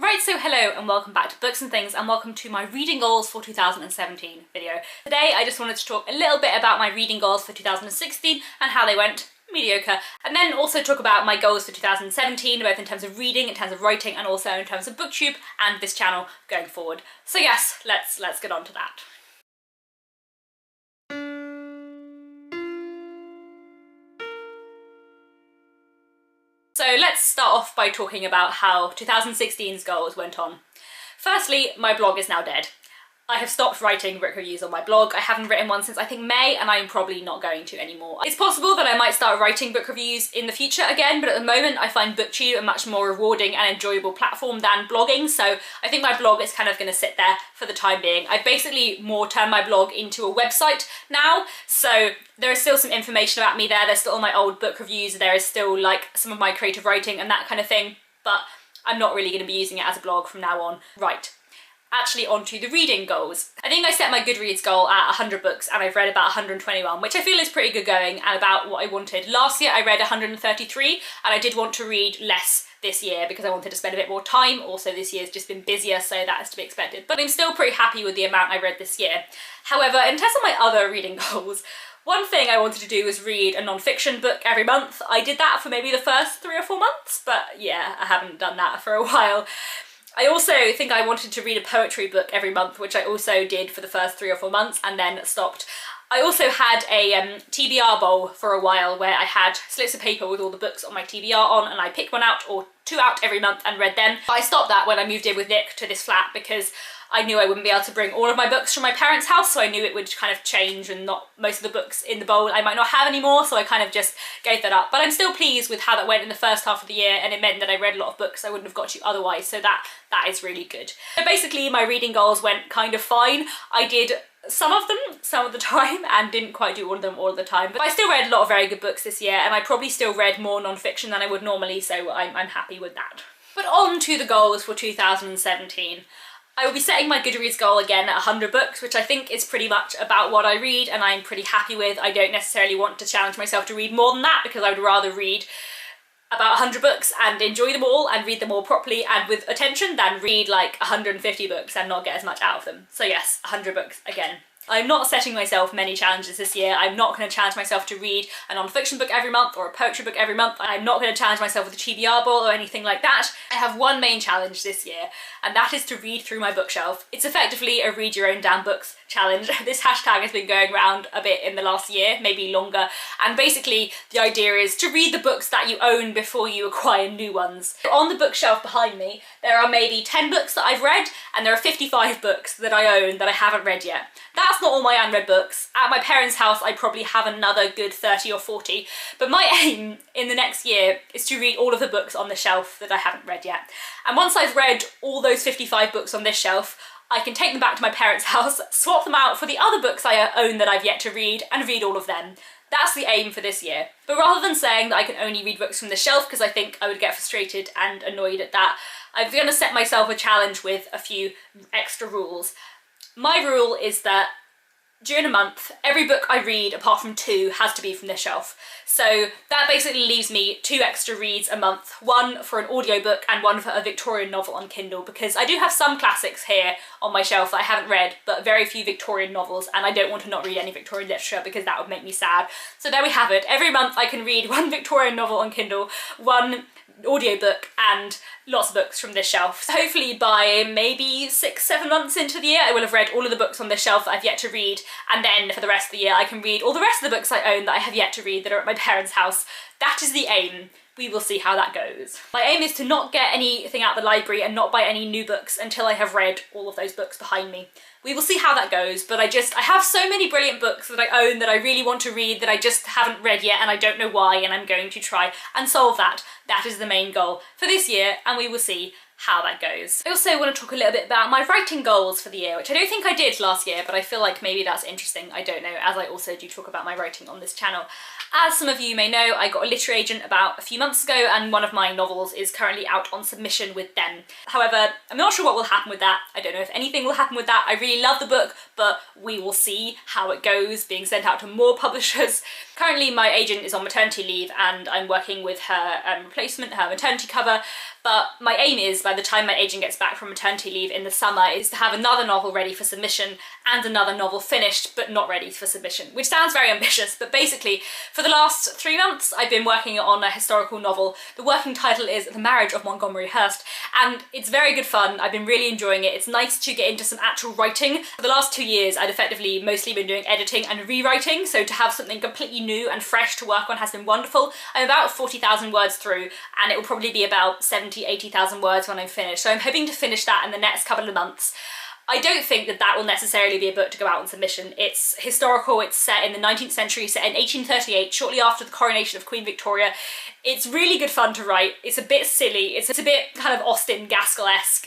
Right, so hello and welcome back to Books and Things, and welcome to my reading goals for 2017 video. Today I just wanted to talk a little bit about my reading goals for 2016 and how they went. Mediocre. And then also talk about my goals for 2017, both in terms of reading, in terms of writing, and also in terms of Booktube and this channel going forward. So yes, let's get on to that. So let's start off by talking about how 2016's goals went on. Firstly, my blog is now dead. I have stopped writing book reviews on my blog. I haven't written one since I think May, and I'm probably not going to anymore. It's possible that I might start writing book reviews in the future again, but at the moment I find Booktube a much more rewarding and enjoyable platform than blogging, so I think my blog is kind of going to sit there for the time being. I've basically more turned my blog into a website now, so there is still some information about me there. There's still all my old book reviews, there is still like some of my creative writing and that kind of thing, but I'm not really going to be using it as a blog from now on. Right. Actually onto the reading goals. I think I set my Goodreads goal at 100 books and I've read about 121, which I feel is pretty good going and about what I wanted. Last year I read 133 and I did want to read less this year because I wanted to spend a bit more time. Also this year's just been busier, so that is to be expected. But I'm still pretty happy with the amount I read this year. However, in terms of my other reading goals, one thing I wanted to do was read a non-fiction book every month. I did that for maybe the first 3 or 4 months, but yeah, I haven't done that for a while. I also think I wanted to read a poetry book every month, which I also did for the first 3 or 4 months and then stopped. I also had a TBR bowl for a while where I had slips of paper with all the books on my TBR on, and I picked one out or 2 out every month and read them. But I stopped that when I moved in with Nick to this flat because I knew I wouldn't be able to bring all of my books from my parents' house, so I knew it would kind of change and not most of the books in the bowl I might not have anymore, so I kind of just gave that up. But I'm still pleased with how that went in the first half of the year, and it meant that I read a lot of books I wouldn't have got to otherwise, so that is really good. So basically my reading goals went kind of fine. I did some of them some of the time and didn't quite do all of them all the time, but I still read a lot of very good books this year, and I probably still read more non-fiction than I would normally, so I'm happy with that. But on to the goals for 2017. I will be setting my Goodreads goal again at 100 books, which I think is pretty much about what I read and I'm pretty happy with. I don't necessarily want to challenge myself to read more than that because I would rather read about 100 books and enjoy them all and read them all properly and with attention than read like 150 books and not get as much out of them. So yes, 100 books again. I'm not setting myself many challenges this year. I'm not going to challenge myself to read a non-fiction book every month or a poetry book every month. I'm not going to challenge myself with a TBR bowl or anything like that. I have one main challenge this year, and that is to read through my bookshelf. It's effectively a read your own damn books challenge. This hashtag has been going around a bit in the last year, maybe longer, and basically the idea is to read the books that you own before you acquire new ones. On the bookshelf behind me there are maybe 10 books that I've read and there are 55 books that I own that I haven't read yet. That's not all my unread books. At my parents' house I probably have another good 30 or 40, but my aim in the next year is to read all of the books on the shelf that I haven't read yet. And once I've read all those 55 books on this shelf, I can take them back to my parents' house, swap them out for the other books I own that I've yet to read, and read all of them. That's the aim for this year. But rather than saying that I can only read books from the shelf, because I think I would get frustrated and annoyed at that, I'm going to set myself a challenge with a few extra rules. My rule is that during a month, every book I read apart from 2 has to be from this shelf. So that basically leaves me 2 extra reads a month, one for an audiobook and one for a Victorian novel on Kindle, because I do have some classics here on my shelf that I haven't read, but very few Victorian novels, and I don't want to not read any Victorian literature because that would make me sad. So there we have it. Every month I can read one Victorian novel on Kindle, one audiobook, and lots of books from this shelf. So hopefully by maybe 6-7 months into the year I will have read all of the books on this shelf that I've yet to read, and then for the rest of the year I can read all the rest of the books I own that I have yet to read that are at my parents' house. That is the aim. We will see how that goes. My aim is to not get anything out of the library and not buy any new books until I have read all of those books behind me. We will see how that goes, but I have so many brilliant books that I own that I really want to read that I just haven't read yet and I don't know why, and I'm going to try and solve that. That is the main goal for this year, and we will see how that goes. I also want to talk a little bit about my writing goals for the year, which I don't think I did last year, but I feel like maybe that's interesting, I don't know, as I also do talk about my writing on this channel. As some of you may know, I got a literary agent about a few months ago, and one of my novels is currently out on submission with them. However, I'm not sure what will happen with that. I don't know if anything will happen with that. I really love the book, but we will see how it goes, being sent out to more publishers. Currently my agent is on maternity leave and I'm working with her replacement, her maternity cover, but my aim is by the time my agent gets back from maternity leave in the summer is to have another novel ready for submission and another novel finished but not ready for submission, which sounds very ambitious, but basically for the last 3 months I've been working on a historical novel. The working title is The Marriage of Montgomery Hearst, and it's very good fun. I've been really enjoying it. It's nice to get into some actual writing. For the last 2 years I'd effectively mostly been doing editing and rewriting, so to have something completely new and fresh to work on has been wonderful. I'm about 40,000 words through, and it will probably be about 70,000-80,000 words when I'm finished, so I'm hoping to finish that in the next couple of months. I don't think that that will necessarily be a book to go out on submission. It's historical, it's set in the 19th century, set in 1838, shortly after the coronation of Queen Victoria. It's really good fun to write. It's a bit silly, it's a bit kind of Austen Gaskell-esque.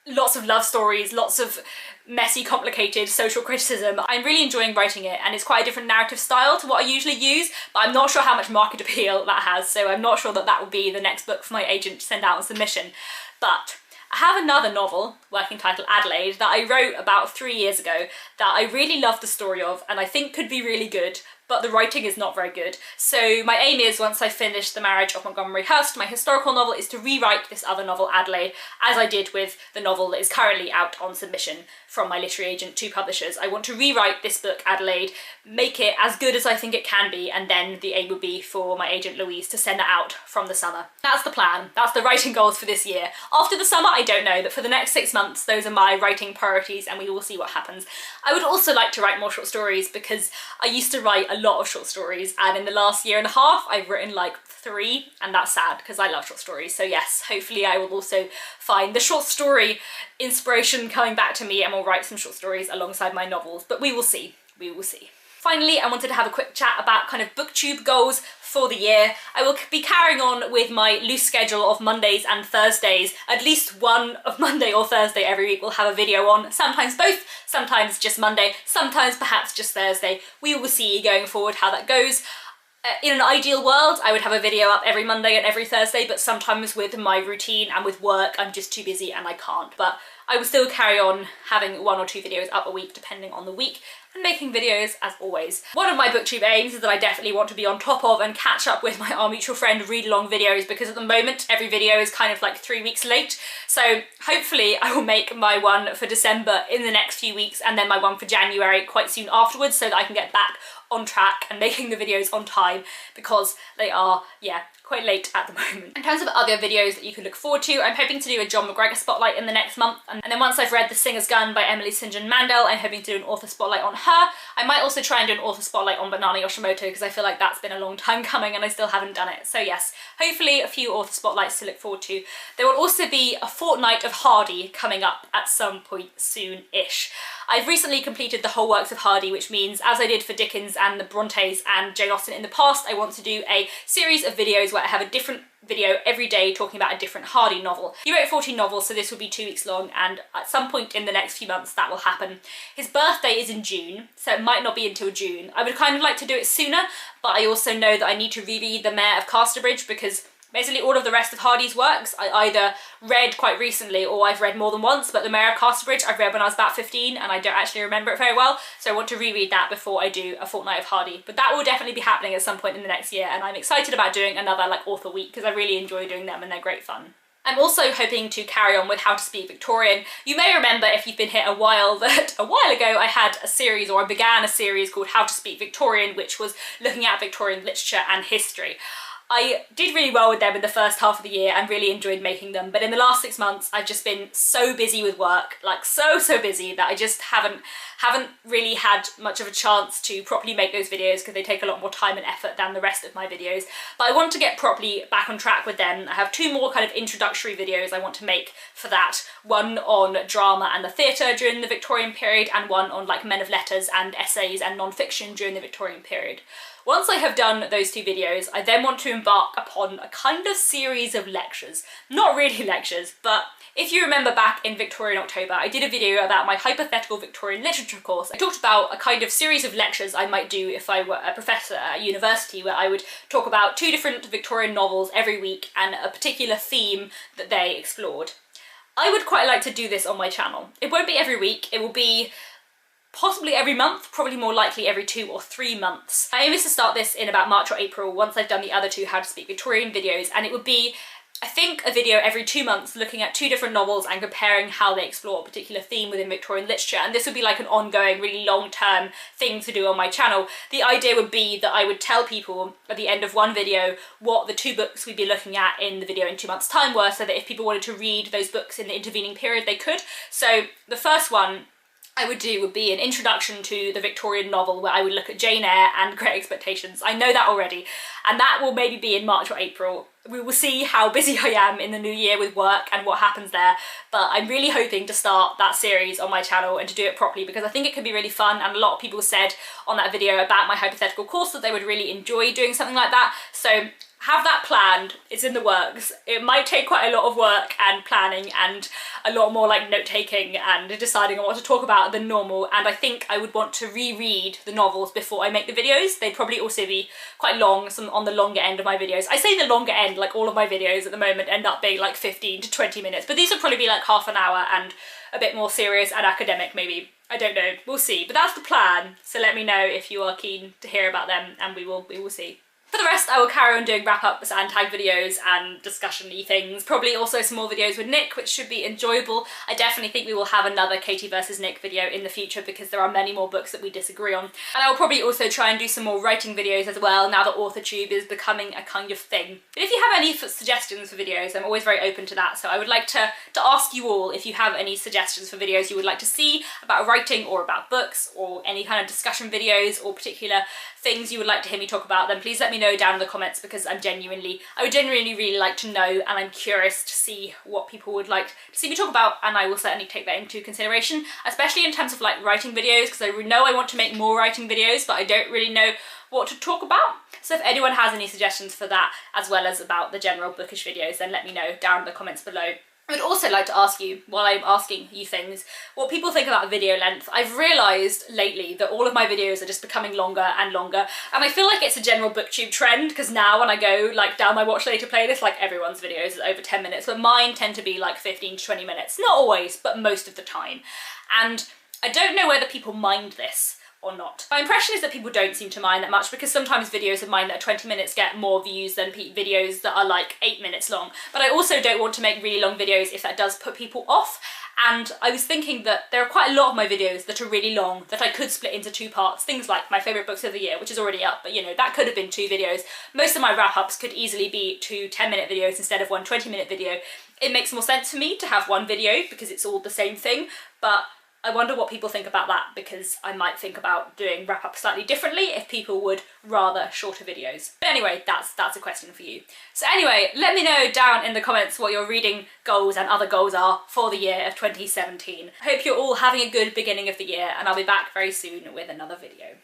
Lots of love stories, lots of messy, complicated social criticism. I'm really enjoying writing it, and it's quite a different narrative style to what I usually use, but I'm not sure how much market appeal that has, so I'm not sure that that will be the next book for my agent to send out on submission. But I have another novel, working title Adelaide, that I wrote about 3 years ago that I really love the story of and I think could be really good, but the writing is not very good. So my aim is, once I finish The Marriage of Montgomery Hearst, my historical novel, is to rewrite this other novel, Adelaide, as I did with the novel that is currently out on submission from my literary agent to publishers. I want to rewrite this book, Adelaide, make it as good as I think it can be, and then the aim would be for my agent Louise to send it out from the summer. That's the plan. That's the writing goals for this year. After the summer, I don't know, but for the next 6 months, those are my writing priorities, and we will see what happens. I would also like to write more short stories, because I used to write a lot of short stories, and in the last year and a half I've written like 3, and that's sad because I love short stories. So yes, hopefully I will also find the short story inspiration coming back to me and will write some short stories alongside my novels, but we will see, we will see. Finally, I wanted to have a quick chat about kind of Booktube goals for the year. I will be carrying on with my loose schedule of Mondays and Thursdays. At least one of Monday or Thursday every week we'll have a video on, sometimes both, sometimes just Monday, sometimes perhaps just Thursday. We will see going forward how that goes. In an ideal world, I would have a video up every Monday and every Thursday, but sometimes with my routine and with work, I'm just too busy and I can't. But I will still carry on having 1 or 2 videos up a week, depending on the week, and making videos as always. One of my Booktube aims is that I definitely want to be on top of and catch up with my Our Mutual Friend read-along videos, because at the moment every video is kind of like 3 weeks late. So hopefully I will make my one for December in the next few weeks, and then my one for January quite soon afterwards, so that I can get back on track and making the videos on time, because they are, yeah, quite late at the moment. In terms of other videos that you can look forward to, I'm hoping to do a John McGregor spotlight in the next month, and then once I've read The Singer's Gun by Emily St. John Mandel, I'm hoping to do an author spotlight on her. I might also try and do an author spotlight on Banana Yoshimoto, because I feel like that's been a long time coming and I still haven't done it. So yes, hopefully a few author spotlights to look forward to. There will also be a fortnight of Hardy coming up at some point soon-ish. I've recently completed the whole works of Hardy, which means, as I did for Dickens and the Brontes and Jane Austen in the past, I want to do a series of videos where I have a different video every day talking about a different Hardy novel. He wrote 14 novels, so this will be 2 weeks long, and at some point in the next few months that will happen. His birthday is in June, so it might not be until June. I would kind of like to do it sooner, but I also know that I need to reread The Mayor of Casterbridge, because basically all of the rest of Hardy's works I either read quite recently or I've read more than once, but The Mayor of Casterbridge I've read when I was about 15 and I don't actually remember it very well, so I want to reread that before I do a fortnight of Hardy. But that will definitely be happening at some point in the next year, and I'm excited about doing another like author week, because I really enjoy doing them and they're great fun. I'm also hoping to carry on with How to Speak Victorian. You may remember, if you've been here a while, that a while ago I had a series, or I began a series called How to Speak Victorian, which was looking at Victorian literature and history. I did really well with them in the first half of the year and really enjoyed making them, but in the last 6 months I've just been so busy with work, like so busy, that I just haven't really had much of a chance to properly make those videos, because they take a lot more time and effort than the rest of my videos. But I want to get properly back on track with them. I have 2 more kind of introductory videos I want to make for that. One on drama and the theatre during the Victorian period, and one on like men of letters and essays and non-fiction during the Victorian period. Once I have done those 2 videos, I then want to embark upon a kind of series of lectures. Not really lectures, but if you remember back in Victorian October, I did a video about my hypothetical Victorian literature course. I talked about a kind of series of lectures I might do if I were a professor at university, where I would talk about 2 different Victorian novels every week and a particular theme that they explored. I would quite like to do this on my channel. It won't be every week, it will be possibly every month, probably more likely every 2 or 3 months. My aim is to start this in about March or April, once I've done the other 2 How to Speak Victorian videos, and it would be I think a video every 2 months looking at 2 different novels and comparing how they explore a particular theme within Victorian literature, and this would be like an ongoing, really long-term thing to do on my channel. The idea would be that I would tell people at the end of one video what the 2 books we'd be looking at in the video in 2 months' time were, so that if people wanted to read those books in the intervening period, they could. So the first one I would do would be an introduction to the Victorian novel, where I would look at Jane Eyre and Great Expectations. I know that already, and that will maybe be in March or April. We will see how busy I am in the new year with work and what happens there, but I'm really hoping to start that series on my channel and to do it properly, because I think it could be really fun, and a lot of people said on that video about my hypothetical course that they would really enjoy doing something like that. So have that planned, it's in the works. It might take quite a lot of work and planning and a lot more like note-taking and deciding on what to talk about than normal, and I think I would want to reread the novels before I make the videos. They'd probably also be quite long, some on the longer end of my videos. I say the longer end, like all of my videos at the moment end up being like 15 to 20 minutes, but these would probably be like half an hour and a bit more serious and academic maybe. I don't know, we'll see, but that's the plan. So let me know if you are keen to hear about them, and we will see. For the rest, I will carry on doing wrap-ups and tag videos and discussion-y things. Probably also some more videos with Nick, which should be enjoyable. I definitely think we will have another Katie versus Nick video in the future, because there are many more books that we disagree on. And I will probably also try and do some more writing videos as well, now that AuthorTube is becoming a kind of thing. But if you have any suggestions for videos, I'm always very open to that. So I would like to ask you all if you have any suggestions for videos you would like to see about writing or about books, or any kind of discussion videos or particular things you would like to hear me talk about, then please let me know down in the comments, because I would genuinely really like to know, and I'm curious to see what people would like to see me talk about, and I will certainly take that into consideration, especially in terms of like writing videos, because I know I want to make more writing videos, but I don't really know what to talk about. So if anyone has any suggestions for that, as well as about the general bookish videos, then let me know down in the comments below. I would also like to ask you, while I'm asking you things, what people think about video length. I've realised lately that all of my videos are just becoming longer and longer, and I feel like it's a general Booktube trend, because now when I go like down my watch later playlist, like everyone's videos are over 10 minutes, but mine tend to be like 15 to 20 minutes. Not always, but most of the time. And I don't know whether people mind this or not. My impression is that people don't seem to mind that much, because sometimes videos of mine that are 20 minutes get more views than videos that are like 8 minutes long. But I also don't want to make really long videos if that does put people off. And I was thinking that there are quite a lot of my videos that are really long that I could split into 2 parts. Things like my favourite books of the year, which is already up, but you know, that could have been 2 videos. Most of my wrap-ups could easily be 2 10-minute videos instead of 1 20-minute video. It makes more sense for me to have 1 video because it's all the same thing, but I wonder what people think about that, because I might think about doing wrap-up slightly differently if people would rather shorter videos. But anyway, that's a question for you. So anyway, let me know down in the comments what your reading goals and other goals are for the year of 2017. I hope you're all having a good beginning of the year, and I'll be back very soon with another video.